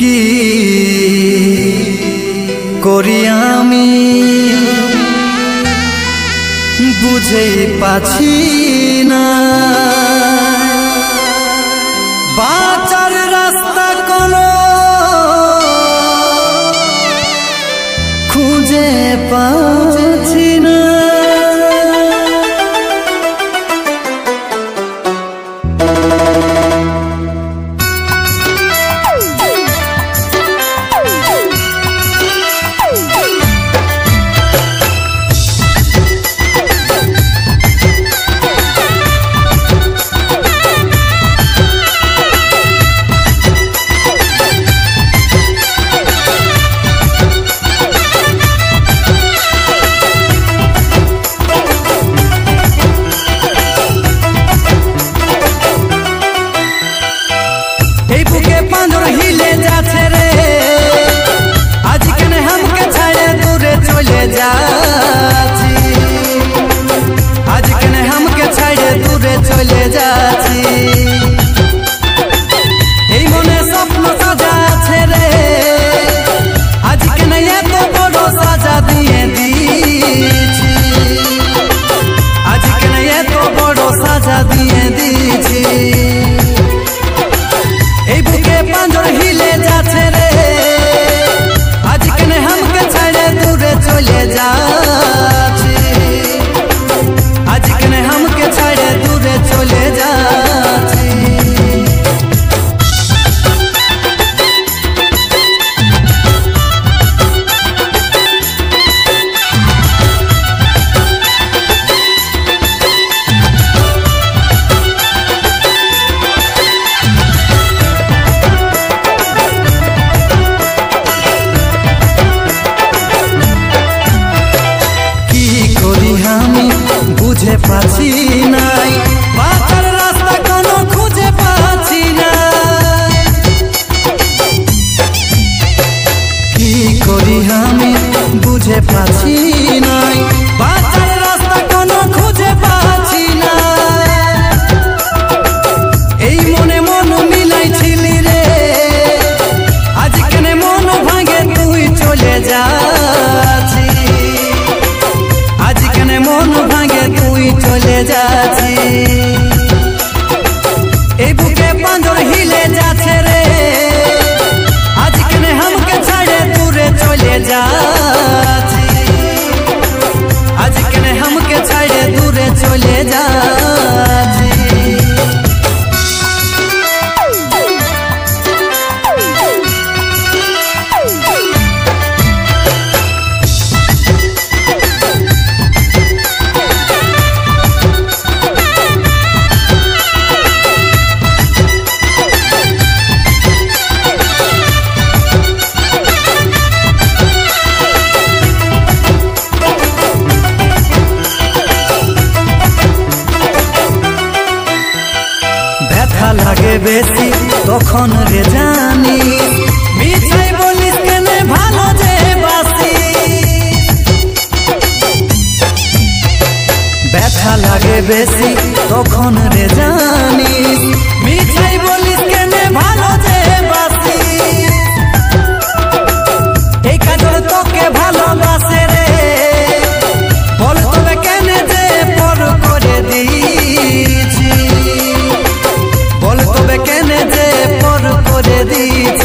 কি করি আমি বুঝে পাচ্ছি না, বাঁচার রাস্তা কোনো খুঁজে পাচ্ছি না। বুঝে পাচ্ছি নাই, বাঁচার রাস্তা কোনো খুঁজে পাচ্ছি না, কি করি আমি বুঝে পাচ্ছি নাই, বাঁচার রাস্তা কোনো খুঁজে পাচ্ছি না। এই মনে মন মিলাইছিলি রে, আজ কেন মন ভাঙে তুই চলে যাচ্ছি, আজ কেন মন ভাঙে তুই চলে যাচ্ছি। এই বুকে পাঁজর হিলে যাচ্ছে রে, আজ কেন हमके ছাড়ে দূরে চলে যাচ্ছি, আজ কেন हमके ছাড়ে দূরে চলে যাচ্ছি। লাগে বেশি তখন রে জানি, মিছাই বলিস কেন ভালো যে বাসি, ব্যথা লাগে বেশি তখন রে জানি, মিছাই বলিস কেন ভালো যে বাসি। এই কাজল তোকে ভালোবাসে রে, বল তবে কেন যে পর করে দিয়েছি, বল তবে কেন যে পর করে দিয়েছি।